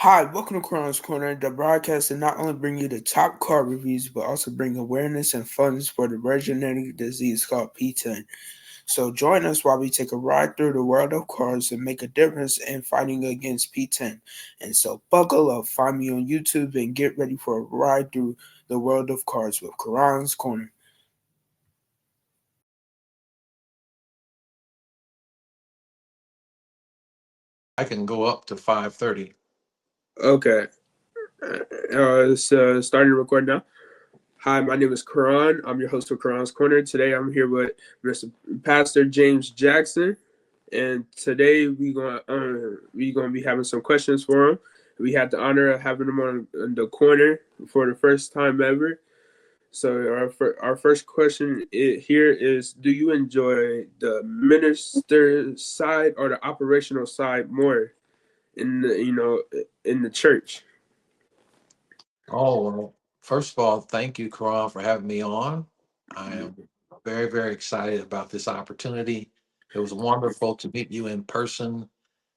Hi, welcome to Crown's Corner, the broadcast that not only bring you the top car reviews, but also bring awareness and funds for the rare genetic disease called P10. So join us while we take a ride through the world of cars and make a difference in fighting against P10. And so buckle up, find me on YouTube, and get ready for a ride through the world of cars with Quran's Corner. I can go up to 5:30. Okay, it's starting to record now. Hi, my name is Karan. I'm your host for Karan's Corner. Today I'm here with Mr. Pastor James Jackson, and today we gonna be having some questions for him. We had the honor of having him on the corner for the first time ever. So our first question here is: do you enjoy the minister side or the operational side more in the church? Oh, well, first of all, thank you, Karan, for having me on. I am very, very excited about this opportunity. It was wonderful to meet you in person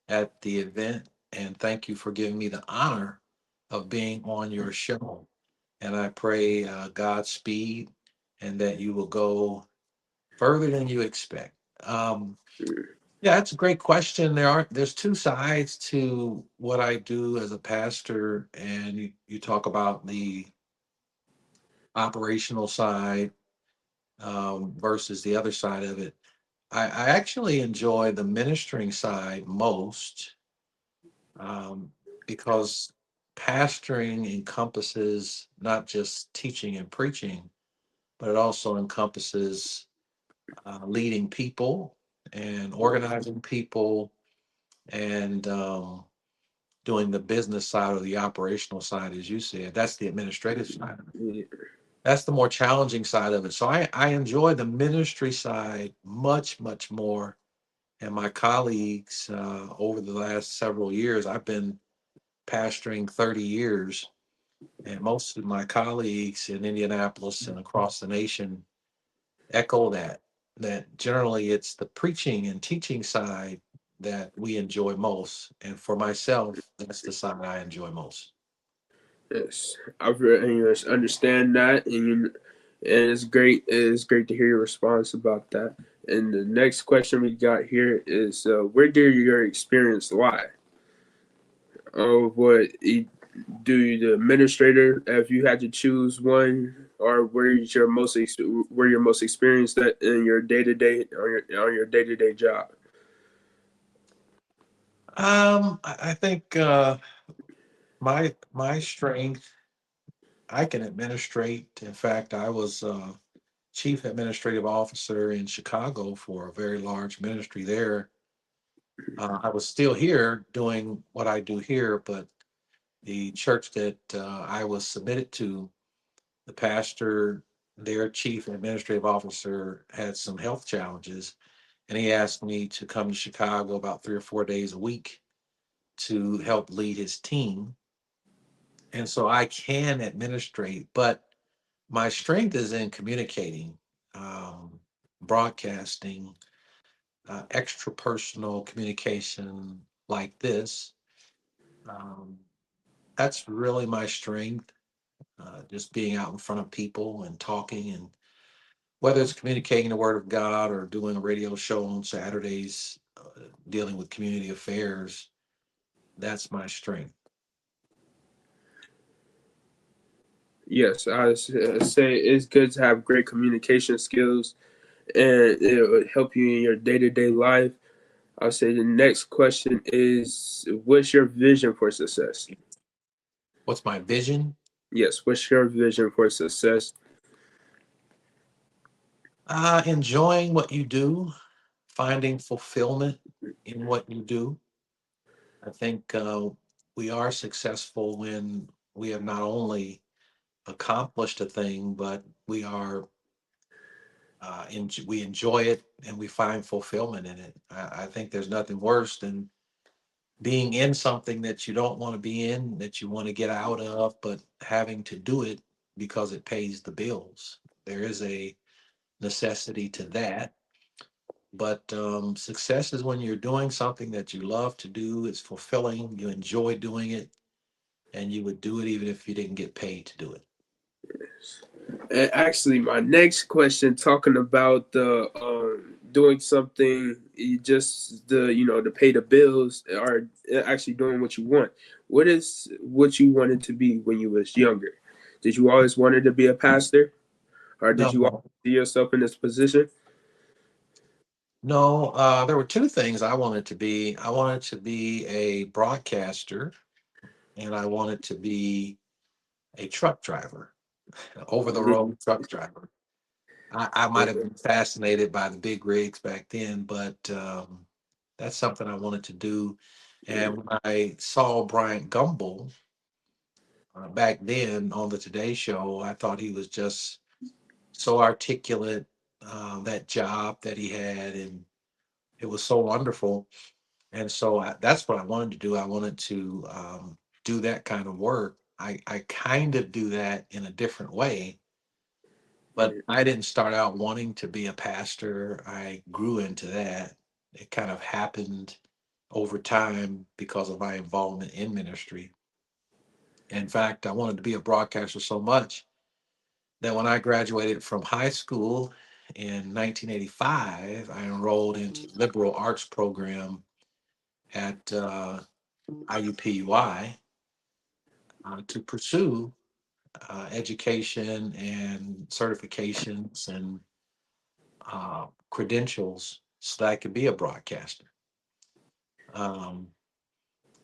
at the event, and thank you for giving me the honor of being on your show. And I pray Godspeed and that you will go further than you expect. Um, Yeah, that's a great question. There's two sides to what I do as a pastor, and you talk about the operational side versus the other side of it. I actually enjoy the ministering side most um, because pastoring encompasses not just teaching and preaching, but it also encompasses leading people and organizing people and doing the business side or the operational side, as you said. That's the administrative side. That's the more challenging side of it. So I enjoy the ministry side much, much more. And my colleagues over the last several years, I've been pastoring 30 years, and most of my colleagues in Indianapolis and across the nation echo that generally it's the preaching and teaching side that we enjoy most. And for myself, that's the side I enjoy most. Yes, I very much understand that, and it's great. It's great to hear your response about that. And the next question we got here is, where did your experience lie? What do the administrator, if you had to choose one, or where you're most experienced at in your day to day on your day to day job? I think my strength, I can administrate. In fact, I was chief administrative officer in Chicago for a very large ministry there. I was still here doing what I do here, but the church that I was submitted to, the pastor, their chief administrative officer, had some health challenges, and he asked me to come to Chicago about 3 or 4 days a week to help lead his team. And so I can administrate, but my strength is in communicating, broadcasting, extra personal communication like this. Um, that's really my strength, just being out in front of people and talking, and whether it's communicating the word of God or doing a radio show on Saturdays, dealing with community affairs, that's my strength. Yes, say it's good to have great communication skills, and it would help you in your day to day life. I'll say the next question is, what's your vision for success? What's my vision? Yes, what's your vision for success? Enjoying what you do, finding fulfillment in what you do. I think we are successful when we have not only accomplished a thing, but we enjoy it and we find fulfillment in it. I think there's nothing worse than being in something that you don't want to be in, that you want to get out of, but having to do it because it pays the bills. There is a necessity to that. But success is when you're doing something that you love to do, it's fulfilling, you enjoy doing it, and you would do it even if you didn't get paid to do it. And actually, my next question, talking about the doing something just to pay the bills, or actually doing what you want. What is what you wanted to be when you was younger? Did you always wanted to be a pastor, or did you always No, see yourself in this position? no, there were two things I wanted to be. I wanted to be a broadcaster, and I wanted to be a truck driver, over the road truck driver. I might have been fascinated by the big rigs back then, but that's something I wanted to do. And when I saw Bryant Gumbel back then on the Today Show, I thought he was just so articulate, that job that he had, and it was so wonderful. And so that's what I wanted to do. I wanted to do that kind of work. I kind of do that in a different way, but I didn't start out wanting to be a pastor. I grew into that. It kind of happened over time because of my involvement in ministry. In fact, I wanted to be a broadcaster so much that when I graduated from high school in 1985, I enrolled into the liberal arts program at IUPUI to pursue education and certifications and credentials so that I could be a broadcaster. Um,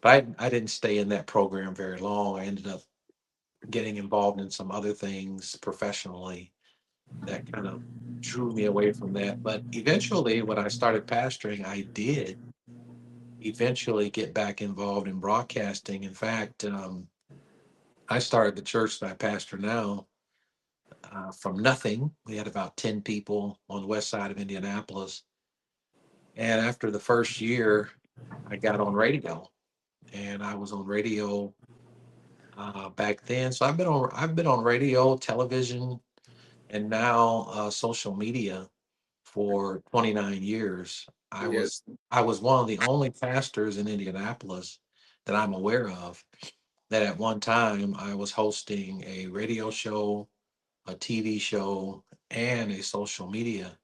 but I didn't stay in that program very long. I ended up getting involved in some other things professionally that kind of drew me away from that. But eventually, when I started pastoring, I did eventually get back involved in broadcasting. In fact, I started the church that I pastor now from nothing. We had about 10 people on the west side of Indianapolis. And after the first year, I got on radio, and I was on radio back then. So I've been on radio, television, and now social media for 29 years. I Yes. was I was one of the only pastors in Indianapolis that I'm aware of that at one time I was hosting a radio show, a TV show, and a social media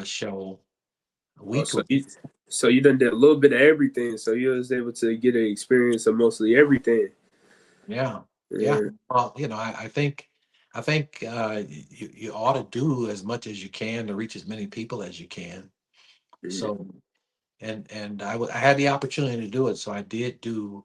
show Oh, so weekly. you done did a little bit of everything, so you was able to get an experience of mostly everything. Yeah, yeah. Yeah. Well, I think you ought to do as much as you can to reach as many people as you can. So and I had the opportunity to do it, so I did do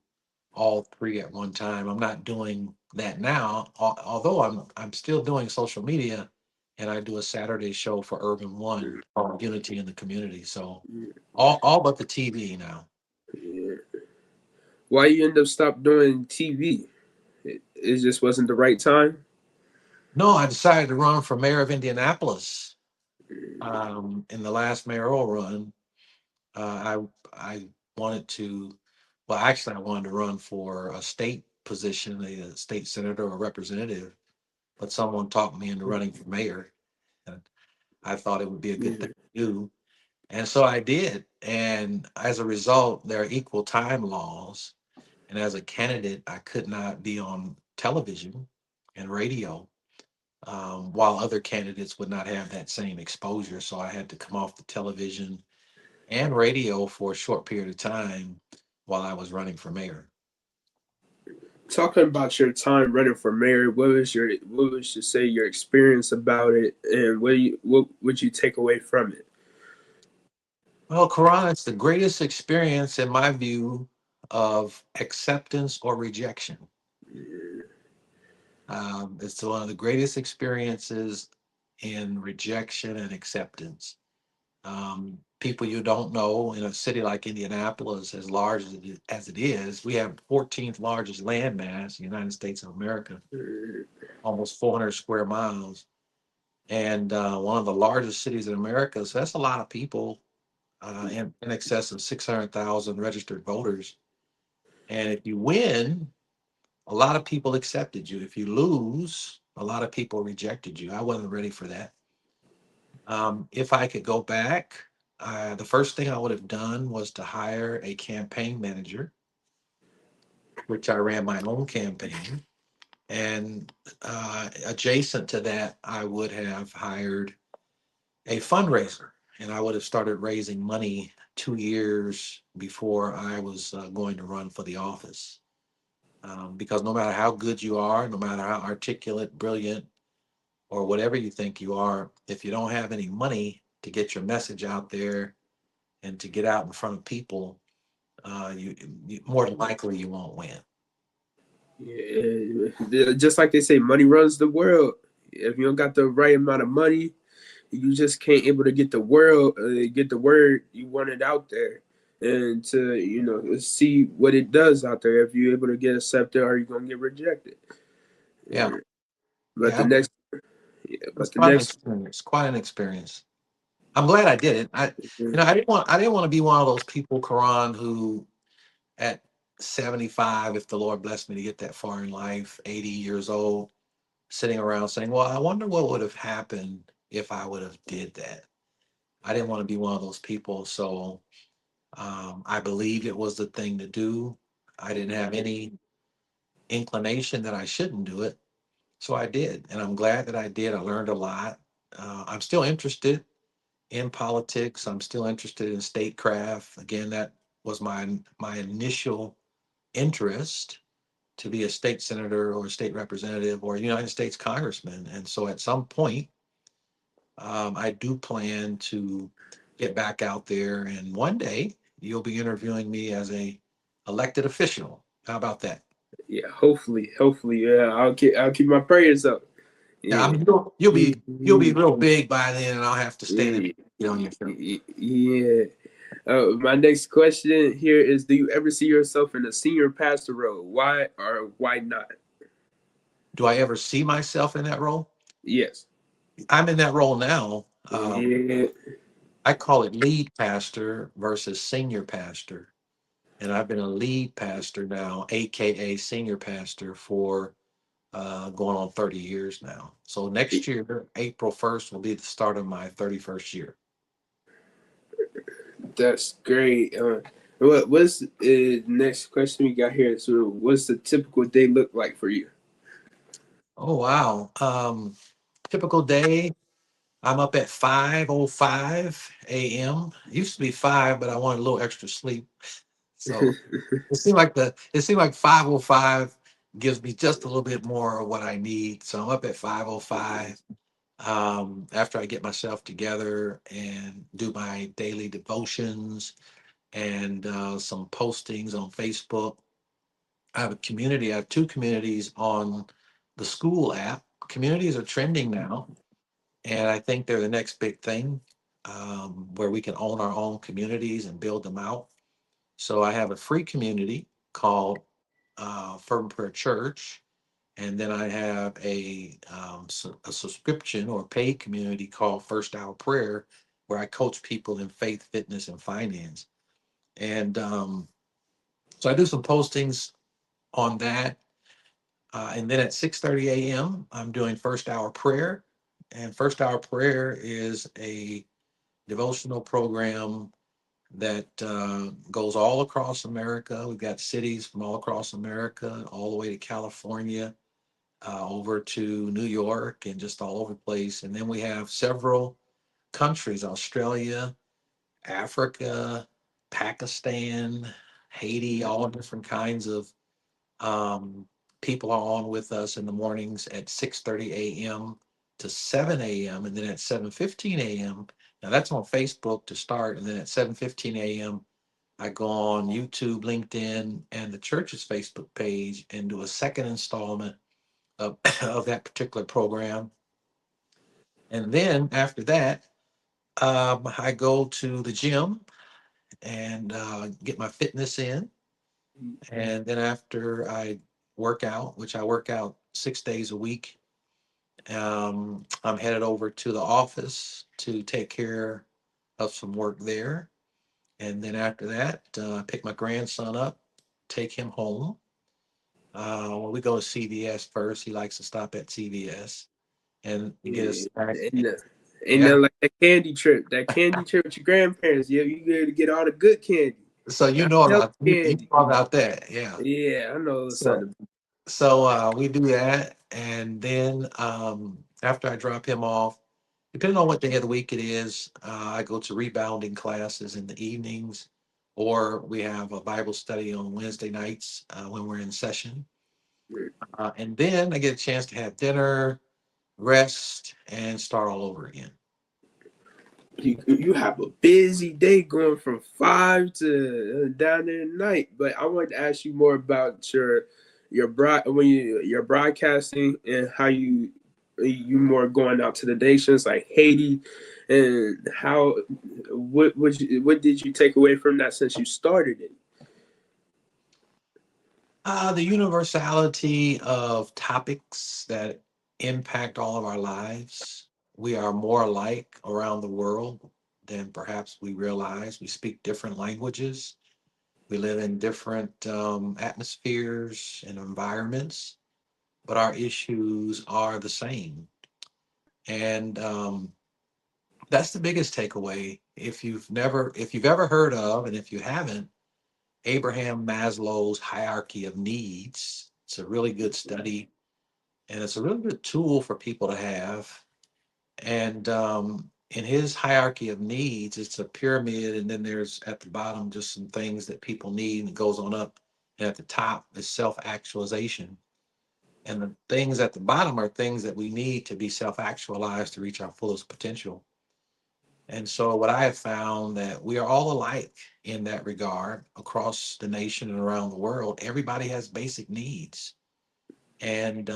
all three at one time. I'm not doing that now, although I'm still doing social media, and I do a Saturday show for Urban One called Unity in the Community. So all but the TV now. Yeah. Why you end up stop doing TV? It just wasn't the right time. No, I decided to run for mayor of Indianapolis in the last mayoral run. I wanted to, well, actually, I wanted to run for a state position, a state senator or representative, but someone talked me into running for mayor. And I thought it would be a good thing to do. And so I did. And as a result, there are equal time laws. And as a candidate, I could not be on television and radio, while other candidates would not have that same exposure. So I had to come off the television and radio for a short period of time while I was running for mayor. Talking about your time running for mayor, what was you say your experience about it, and what would you take away from it? Well, Quran, it's the greatest experience, in my view, of acceptance or rejection. It's one of the greatest experiences in rejection and acceptance. People you don't know in a city like Indianapolis, as large as it is, we have 14th largest land mass in the United States of America, almost 400 square miles, and one of the largest cities in America. So that's a lot of people, in excess of 600,000 registered voters. And if you win, a lot of people accepted you. If you lose, a lot of people rejected you. I wasn't ready for that. If I could go back, the first thing I would have done was to hire a campaign manager which I ran my own campaign. And adjacent to that, I would have hired a fundraiser, and I would have started raising money 2 years before I was going to run for the office. Because no matter how good you are, no matter how articulate, brilliant, or whatever you think you are, if you don't have any money to get your message out there and to get out in front of people, you more than likely you won't win. Yeah, just like they say, money runs the world. If you don't got the right amount of money, you just can't able to get the word you wanted out there, and to see what it does out there. If you're able to get accepted, or you're gonna get rejected. Yeah, But the yeah, next, it's but the quite an next, experience. Quite an experience. I'm glad I did it. I didn't want to be one of those people, Karan, who at 75, if the Lord blessed me to get that far in life, 80 years old, sitting around saying, well, I wonder what would have happened if I would have did that. I didn't want to be one of those people. So I believed it was the thing to do. I didn't have any inclination that I shouldn't do it. So I did. And I'm glad that I did. I learned a lot. I'm still interested in politics. I'm still interested in statecraft. Again, that was my initial interest, to be a state senator or a state representative or a United States congressman. And so at some point, I do plan to get back out there, and one day you'll be interviewing me as a elected official. How about that? yeah, hopefully, yeah, I'll keep my prayers up. Yeah, I Yeah. mean you'll be real big by then, and I'll have to stand and get on your show. Yeah. My next question here is: do you ever see yourself in a senior pastor role? Why or why not? Do I ever see myself in that role? Yes. I'm in that role now. Yeah. I call it lead pastor versus senior pastor. And I've been a lead pastor now, AKA senior pastor, for going on 30 years now. So next year, April 1st, will be the start of my 31st year. That's great. What's next question we got here? So, what's the typical day look like for you? Oh, wow. Typical day, I'm up at 5:05 a.m. It used to be 5, but I wanted a little extra sleep. So it seemed like 5:05 gives me just a little bit more of what I need. So I'm up at 5:05. After I get myself together and do my daily devotions and some postings on Facebook. I have a community. I have two communities on the school app. Communities are trending now, and I think they're the next big thing, where we can own our own communities and build them out. So I have a free community called Fervent Prayer Church, and then I have a subscription or paid community called First Hour Prayer, where I coach people in faith, fitness, and finance. And so I do some postings on that. And then at 6:30 a.m., I'm doing First Hour Prayer. And First Hour Prayer is a devotional program that goes all across America. We've got cities from all across America, all the way to California, over to New York, and just all over the place. And then we have several countries: Australia, Africa, Pakistan, Haiti, all different kinds of um, people are on with us in the mornings at 6:30 a.m. to 7 a.m. and then at 7:15 a.m. Now that's on Facebook to start, and then at 7:15 a.m. I go on YouTube, LinkedIn, and the church's Facebook page and do a second installment of, of that particular program. And then after that, I go to the gym and get my fitness in. And then after I work out, which I work out 6 days a week, I'm headed over to the office to take care of some work there. And then after that, I pick my grandson up, take him home. Well, we go to CVS first. He likes to stop at CVS and get a Yeah. snack. Ain't Yeah, nothing like that candy trip. That candy trip with your grandparents. Yeah, you able to get all the good candy. So you I know love about you candy. know about that, yeah. Yeah, I know So something. we do that, and then after I drop him off, depending on what day of the week it is, I go to rebounding classes in the evenings, or we have a Bible study on Wednesday nights when we're in session. And then I get a chance to have dinner, rest, and start all over again. You have a busy day going from 5 to down there at night. But I wanted to ask you more about your you're broadcasting and how you more going out to the nations like Haiti, and how what did you take away from that since you started it? The universality of topics that impact all of our lives. We are more alike around the world than perhaps we realize. We speak different languages. We live in different atmospheres and environments, but our issues are the same. And that's the biggest takeaway. If you've ever heard of, and if you haven't, Abraham Maslow's hierarchy of needs. It's a really good study, and it's a really good tool for people to have. And in his hierarchy of needs, it's a pyramid, and then there's at the bottom just some things that people need, and it goes on up. And at the top is self actualization. And the things at the bottom are things that we need to be self actualized to reach our fullest potential. And so what I have found that we are all alike in that regard across the nation and around the world. Everybody has basic needs. And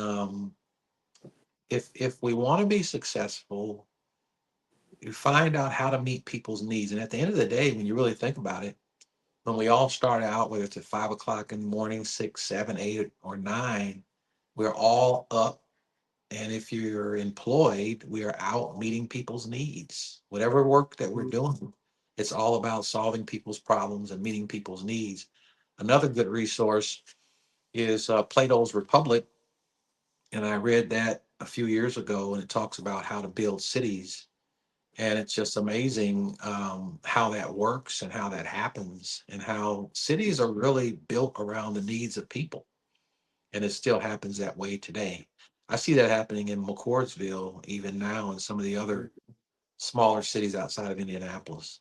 if we want to be successful, you find out how to meet people's needs. And at the end of the day, when you really think about it, when we all start out, whether it's at 5 o'clock in the morning, 6, 7, 8, or 9, we're all up. And if you're employed, we are out meeting people's needs. Whatever work that we're doing, it's all about solving people's problems and meeting people's needs. Another good resource is Plato's Republic. And I read that a few years ago, and it talks about how to build cities. And it's just amazing how that works and how that happens, and how cities are really built around the needs of people. And it still happens that way today. I see that happening in McCordsville even now, and some of the other smaller cities outside of Indianapolis.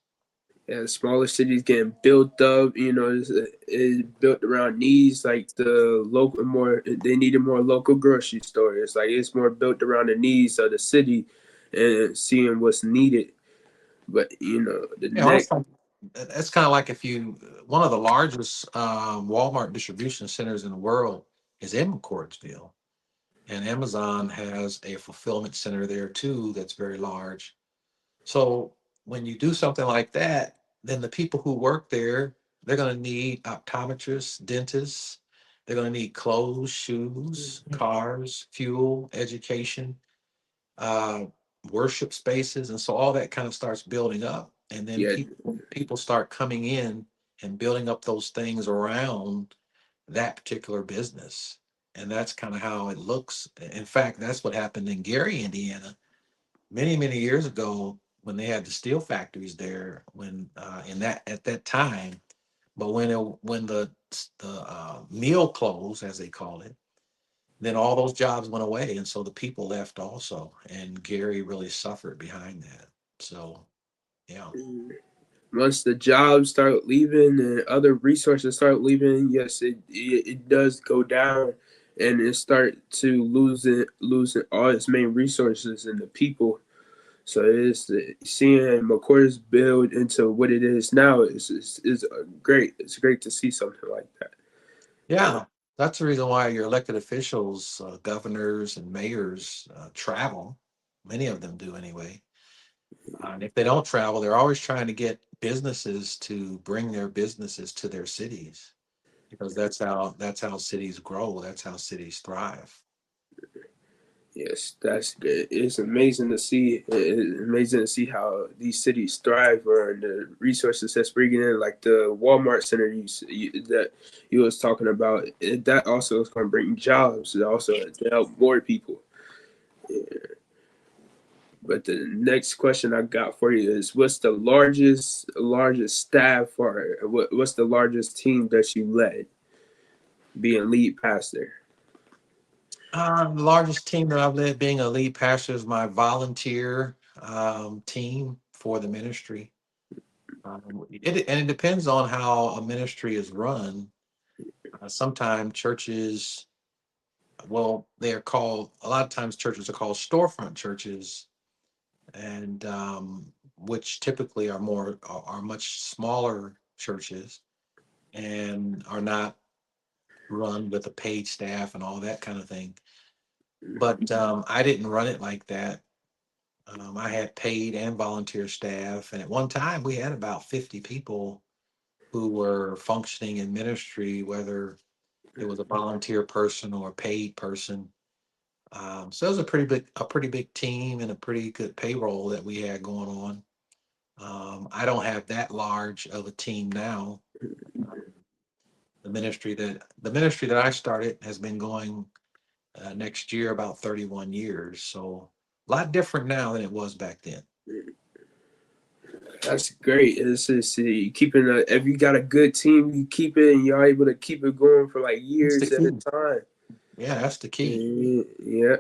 Yeah, smaller cities getting built up, is built around needs like the local more. They needed more local grocery stores. Like it's more built around the needs of the city and seeing what's needed. But the Yeah, well, next, that's kind of like if you one of the largest Walmart distribution centers in the world is in McCordsville, and Amazon has a fulfillment center there too that's very large. So when you do something like that, then the people who work there, they're going to need optometrists, dentists. They're going to need clothes, shoes, cars, fuel, education, uh, worship spaces, and so all that kind of starts building up. And then yeah, people start coming in and building up those things around that particular business. And that's kind of how it looks. In fact, that's what happened in Gary, Indiana many years ago when they had the steel factories there when in that at that time. But when the mill closed, as they call it, then all those jobs went away, and so the people left also, and Gary really suffered behind that. So yeah. once the jobs start leaving and other resources start leaving, yes, it does go down, and it start to losing all its main resources and the people. So it's seeing McCourt's build into what it is now is great. It's great to see something like that. Yeah, that's the reason why your elected officials, governors and mayors, travel. Many of them do anyway. And if they don't travel, they're always trying to get businesses to bring their businesses to their cities, because that's how cities grow. That's how cities thrive. Yes, that's good. It's amazing to see. It's amazing to see how these cities thrive, or the resources that's bringing in, like the Walmart center that you was talking about. That also is going to bring jobs. Also to help more people. But the next question I got for you is, what's the largest staff, or what's the largest team that you led being lead pastor? The largest team that I've led being a lead pastor is my volunteer team for the ministry. And it depends on how a ministry is run. Sometimes churches, well, they're called, a lot of times churches are called storefront churches, and which typically are much smaller churches and are not run with a paid staff and all that kind of thing. But I didn't run it like that. I had paid and volunteer staff, and at one time we had about 50 people who were functioning in ministry, whether it was a volunteer person or a paid person. So it was a pretty big team and a pretty good payroll that we had going on. I don't have that large of a team now. The ministry that I started has been going next year about 31 years. So a lot different now than it was back then. That's great. It's just keeping if you got a good team, you keep it, and you're able to keep it going for like That's the years at a key. time. Yeah, that's the key. Yeah.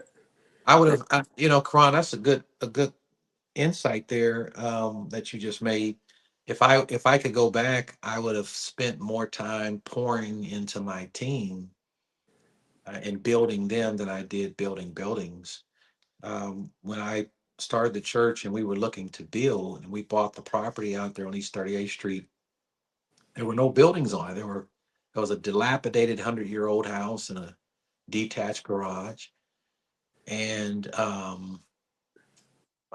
I would have, Karan, that's a good insight there that you just made. If I could go back, I would have spent more time pouring into my team and building them than I did building buildings. When I started the church and we were looking to build, and we bought the property out there on East 38th Street, there were no buildings on it. There was a dilapidated 100-year-old house and a detached garage, and I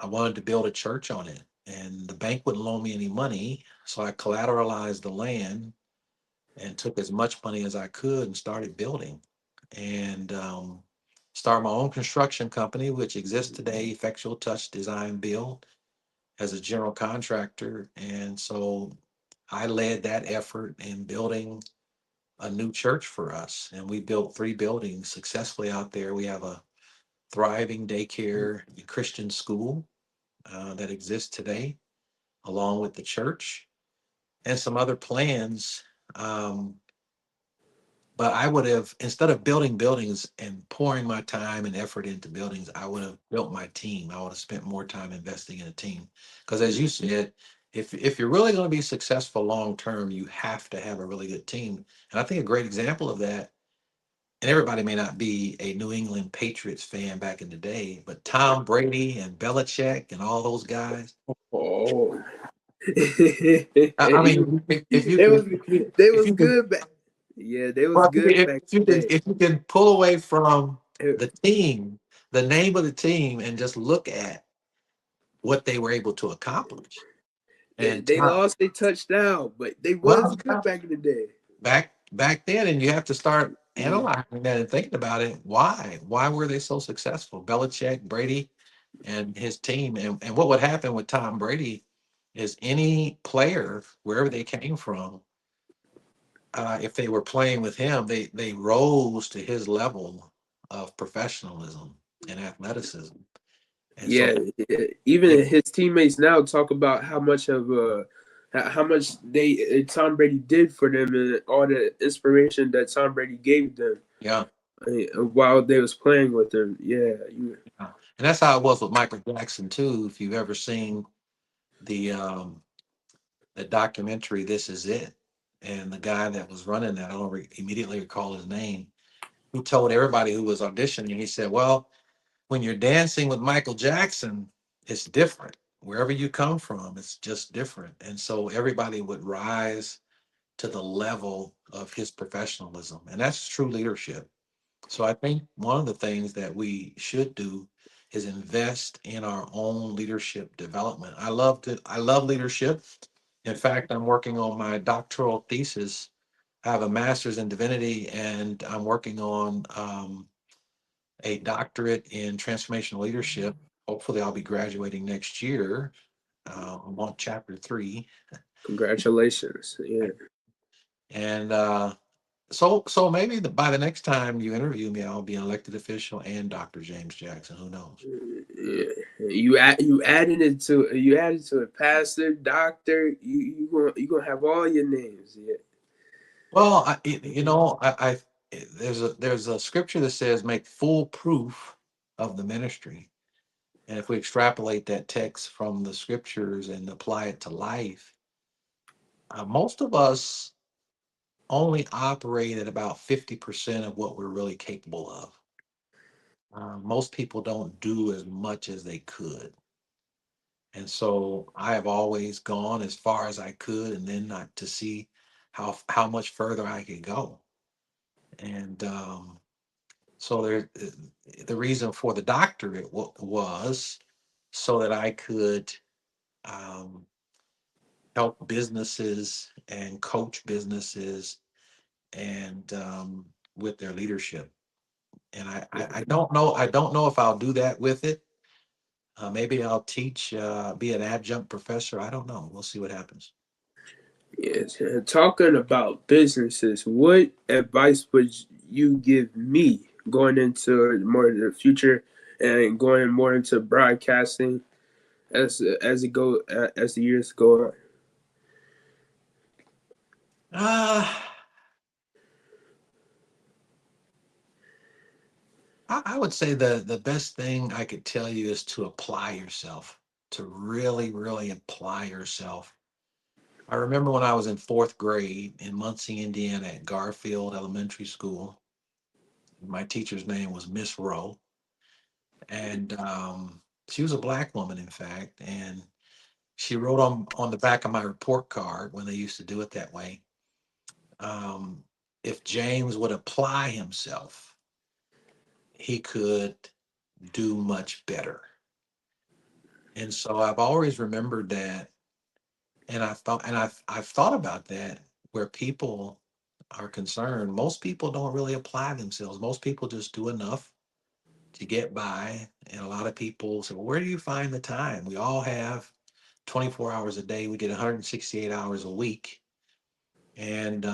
wanted to build a church on it, and the bank wouldn't loan me any money. So I collateralized the land and took as much money as I could and started building, and started my own construction company, which exists today, Effectual Touch Design Build, as a general contractor. And so I led that effort in building a new church for us. And we built 3 buildings successfully out there. We have a thriving daycare and Christian school that exists today, along with the church and some other plans. Um, but I would have, instead of building buildings and pouring my time and effort into buildings, I would have built my team. I would have spent more time investing in a team. Because as you said, if you're really going to be successful long term, you have to have a really good team. And I think a great example of that, and everybody may not be a New England Patriots fan back in the day, but Tom Brady and Belichick and all those guys. Oh. I mean, if you they can, was they if was you can, good back. Yeah, they was well, good back in the day. if you can pull away from Eh, the team, the name of the team, and just look at what they were able to accomplish. They, And they lost their touchdown, but they was well, good back in the day. back then, and you have to start Mm. analyzing that and thinking about it. Why were they so successful? Belichick, Brady, and his team. And what would happen with Tom Brady is any player, wherever they came from, if they were playing with him, they rose to his level of professionalism and athleticism. And so, Yeah, yeah, even his teammates now talk about how much they Tom Brady did for them and all the inspiration that Tom Brady gave them yeah, while they was playing with him. Yeah, and that's how it was with Michael Jackson too. If you've ever seen the um, the documentary "This Is It," and the guy that was running that, I don't immediately recall his name. He told everybody who was auditioning, he said, "Well, when you're dancing with Michael Jackson, it's different. Wherever you come from, it's just different." And so everybody would rise to the level of his professionalism. And that's true leadership. So I think one of the things that we should do is invest in our own leadership development. I love leadership. In fact, I'm working on my doctoral thesis. I have a master's in divinity, and I'm working on a doctorate in transformational leadership. Hopefully, I'll be graduating next year. I'm on chapter 3, congratulations. Yeah, and So maybe by the next time you interview me, I'll be an elected official and Dr. James Jackson. Who knows? Yeah. You added to it, pastor, doctor. You gonna have all your names. Yeah. Well, there's a scripture that says make full proof of the ministry. And if we extrapolate that text from the scriptures and apply it to life, most of us only operate at about 50% of what we're really capable of. Most people don't do as much as they could. And so I have always gone as far as I could and then not to see how much further I could go. And so the reason for the doctorate was so that I could um, help businesses and coach businesses and with their leadership. And I don't know if I'll do that with it. Maybe I'll teach, be an adjunct professor. I don't know. We'll see what happens. Yes. Talking about businesses, what advice would you give me going into more of the future and going more into broadcasting as the years go on? Uh, I would say the best thing I could tell you is to apply yourself, to really, really apply yourself. I remember when I was in fourth grade in Muncie, Indiana, at Garfield Elementary School. My teacher's name was Miss Rowe, and she was a black woman, in fact. And she wrote on the back of my report card when they used to do it that way. Um, if James would apply himself, he could do much better. And so I've always remembered that, and I've thought about that where people are concerned. Most people don't really apply themselves. Most people just do enough to get by. And a lot of people say, well, where do you find the time? We all have 24 hours a day. We get 168 hours a week. And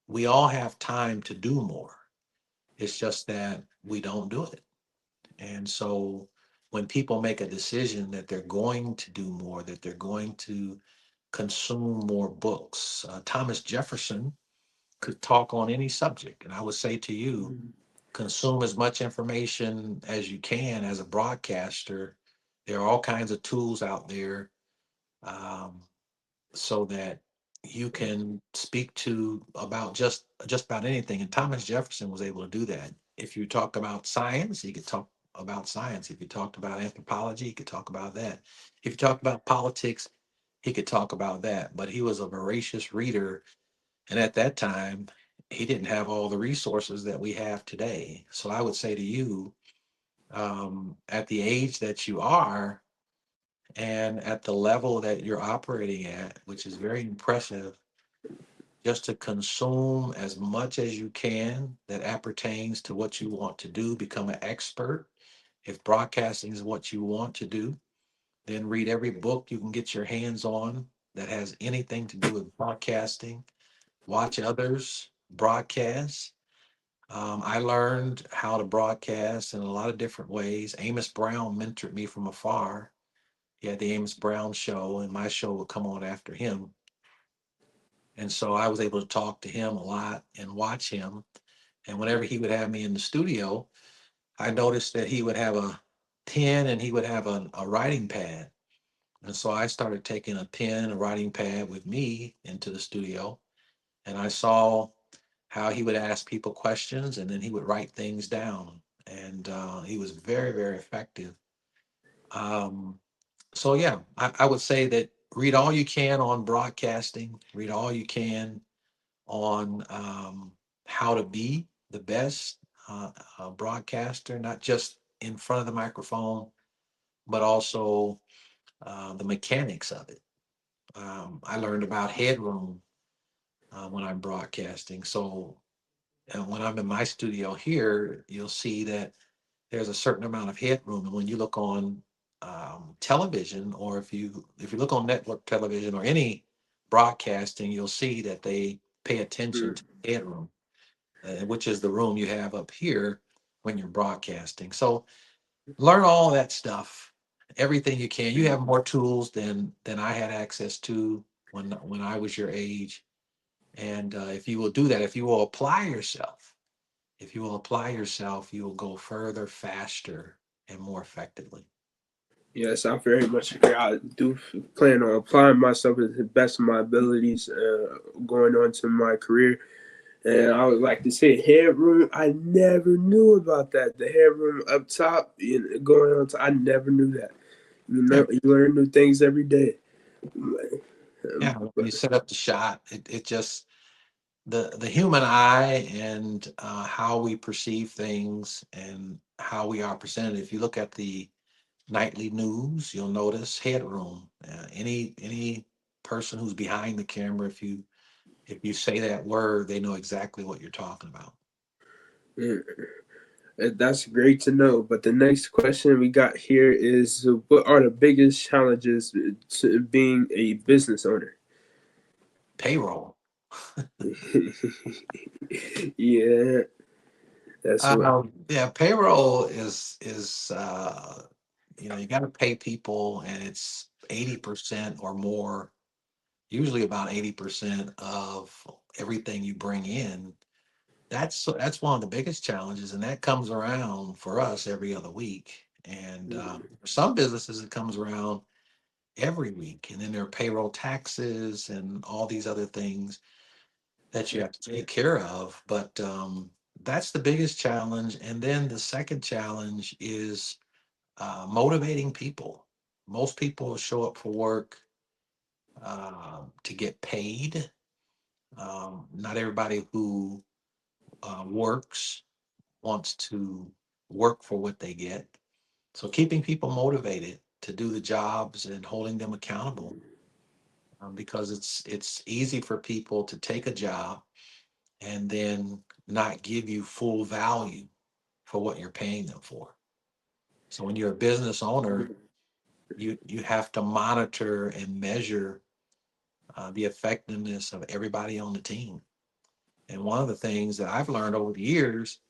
we all have time to do more. It's just that we don't do it. And so when people make a decision that they're going to do more, that they're going to consume more books, Thomas Jefferson could talk on any subject. And I would say to you, consume as much information as you can as a broadcaster. There are all kinds of tools out there, um, so that you can speak to about just about anything. And Thomas Jefferson was able to do that. If you talk about science, he could talk about science. If you talked about anthropology, he could talk about that. If you talked about politics, he could talk about that. But he was a voracious reader, and at that time, he didn't have all the resources that we have today. So I would say to you, at the age that you are and at the level that you're operating at, which is very impressive, just to consume as much as you can that appertains to what you want to do, become an expert. If broadcasting is what you want to do, then read every book you can get your hands on that has anything to do with broadcasting. Watch others broadcast. I learned how to broadcast in a lot of different ways. Amos Brown mentored me from afar. He had the Amos Brown show, and my show would come on after him. And so I was able to talk to him a lot and watch him. And whenever he would have me in the studio, I noticed that he would have a pen and he would have a writing pad. And so I started taking a pen, a writing pad with me into the studio. And I saw how he would ask people questions and then he would write things down. And he was very, very effective. Um, so, yeah, I would say that read all you can on broadcasting, read all you can on how to be the best broadcaster, not just in front of the microphone, but also the mechanics of it. I learned about headroom when I'm broadcasting. So when I'm in my studio here, you'll see that there's a certain amount of headroom. And when you look on television, or if you look on network television or any broadcasting, you'll see that they pay attention Mm. to headroom. which is the room you have up here when you're broadcasting. So learn all that stuff, everything you can. You have more tools than I had access to when I was your age. And if you will do that, if you will apply yourself, you will go further, faster, and more effectively. Yes, I very much agree. I do plan on applying myself to the best of my abilities going on to my career. And I would like to say headroom. I never knew about that. The headroom up top, going on to, I never knew that. Yeah, You learn new things every day. yeah. When But you set up the shot, it just the human eye and how we perceive things and how we are presented. If you look at the nightly news, you'll notice headroom. Any person who's behind the camera, if you say that word, they know exactly what you're talking about. yeah, that's great to know. But the next question we got here is what are the biggest challenges to being a business owner? Payroll. Yeah, that's what. Yeah, payroll is you got to pay people, and it's 80% or more, usually about 80% of everything you bring in. That's one of the biggest challenges, and that comes around for us every other week. And for some businesses, it comes around every week. And then there are payroll taxes and all these other things that you have to take care of. But that's the biggest challenge. And then the second challenge is motivating people. Most people show up for work to get paid. Not everybody who works wants to work for what they get. So keeping people motivated to do the jobs and holding them accountable, because it's easy for people to take a job and then not give you full value for what you're paying them for. So when you're a business owner, you have to monitor and measure the effectiveness of everybody on the team. And one of the things that I've learned over the years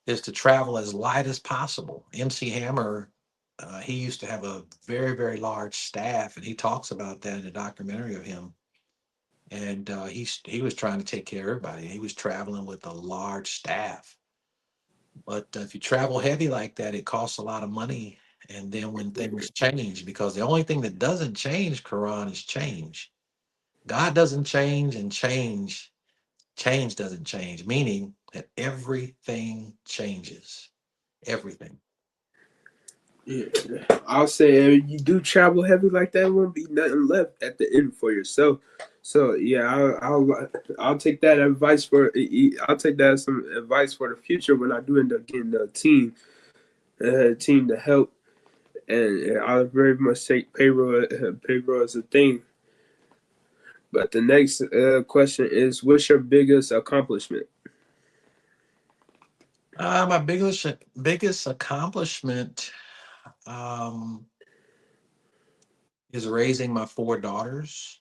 is to travel as light as possible. MC Hammer, he used to have a very, very large staff, and he talks about that in a documentary of him. And he was trying to take care of everybody. He was traveling with a large staff. But if you travel heavy like that, it costs a lot of money. And then when things change, because the only thing that doesn't change, Quran, is change. God doesn't change, and change doesn't change, meaning that everything changes. Everything. Yeah. I'll say if you do travel heavy like that, won't be nothing left at the end for yourself. So yeah, I'll take that advice for. I'll take that as some advice for the future when I do end up getting a team to help. And I very much take payroll as a thing. But the next question is, what's your biggest accomplishment? My biggest accomplishment um, is raising my four daughters.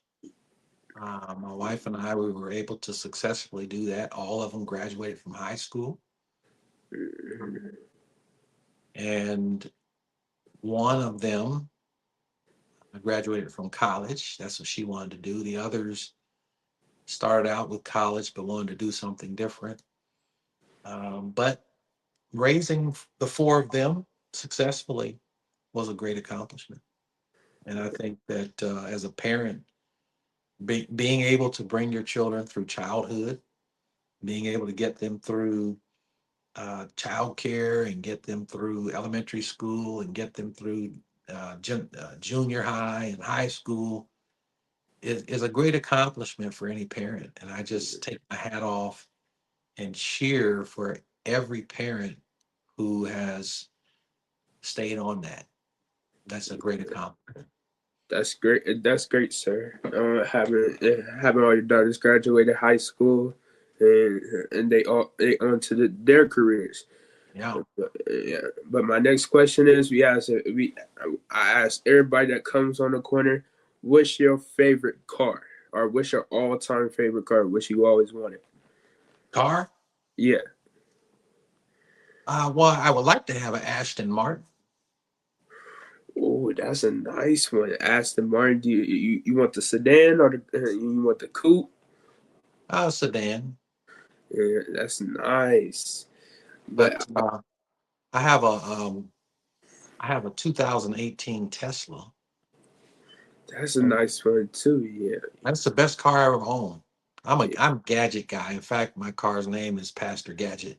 My wife and I, we were able to successfully do that. All of them graduated from high school, and one of them graduated from college. That's what she wanted to do. The others started out with college but wanted to do something different. But raising the four of them successfully was a great accomplishment. And I think that as a parent, being able to bring your children through childhood, being able to get them through childcare and get them through elementary school and get them through junior high and high school is a great accomplishment for any parent. And I just take my hat off and cheer for every parent who has stayed on that. That's a great accomplishment. That's great. That's great, sir. Having all your daughters graduated high school, and they on to their careers. Yeah. Yeah. But my next question is, I ask everybody that comes on the corner, what's your favorite car, or what's your all time favorite car? Which you always wanted? Car? Yeah. Well, I would like to have an Aston Martin. Oh, that's a nice one. Aston Martin. Do you want the sedan or you want the coupe? Sedan. Yeah, that's nice. But But I have a 2018 Tesla. that's a nice one too. Yeah. That's the best car I ever owned. Yeah. I'm a gadget guy. In fact, my car's name is Pastor Gadget.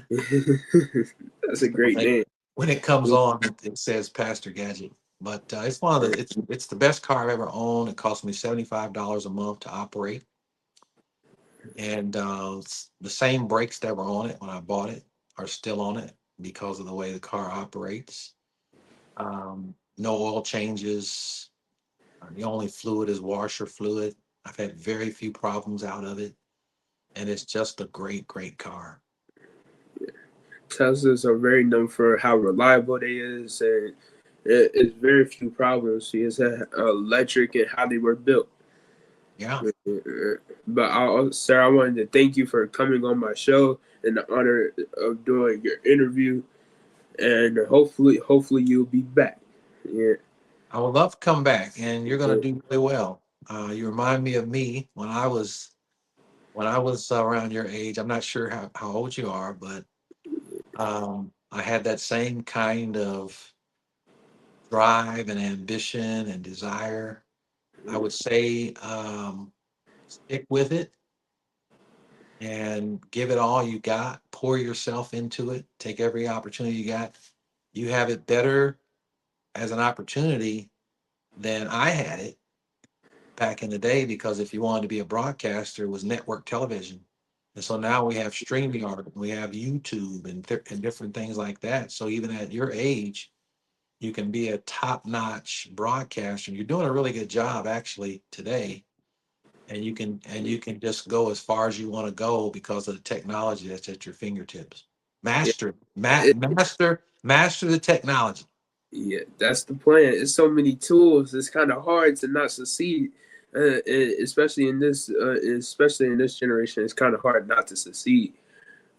That's a great When it, name. when it comes on, it says Pastor Gadget. But it's one of the it's the best car I've ever owned. It cost me $75 a month to operate, and the same brakes that were on it when I bought it are still on it because of the way the car operates. No oil changes. The only fluid is washer fluid. I've had very few problems out of it, and it's just a great, great car. Teslas are very known for how reliable they is, and it's very few problems. It's electric and how they were built. Yeah. But sir, I wanted to thank you for coming on my show and the honor of doing your interview, and hopefully you'll be back. Yeah. I would love to come back, and you're going to do really well. You remind me of me when I was around your age. I'm not sure how old you are, but I had that same kind of drive and ambition and desire. I would say stick with it and give it all you got. Pour yourself into it. Take every opportunity you got. You have it better as an opportunity than I had it back in the day, because if you wanted to be a broadcaster, it was network television. And so now we have streaming art, we have YouTube and different things like that. So even at your age, you can be a top-notch broadcaster. You're doing a really good job actually today. And you can just go as far as you want to go because of the technology that's at your fingertips. Yeah. Master the technology. Yeah, that's the plan. It's so many tools. It's kind of hard to not succeed, especially in this generation. It's kind of hard not to succeed.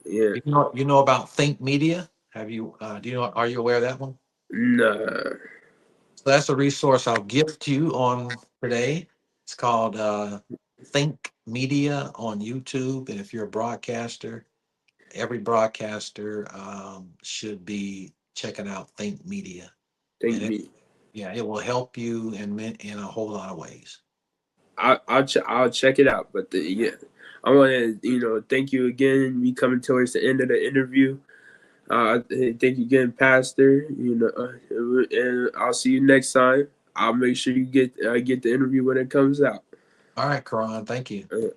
Yeah, You know about Think Media? Have you do you know are you aware of that one? nah, So that's a resource I'll gift you on today. It's called Think Media on YouTube. And if you're a broadcaster, every broadcaster should be checking out Think Media. thank And me. yeah, it will help you in a whole lot of ways. I'll check it out. But yeah, I want to thank you again. We coming towards the end of the interview. Thank you again, Pastor. And I'll see you next time. I'll make sure you get the interview when it comes out. All right, Karan, thank you. All right.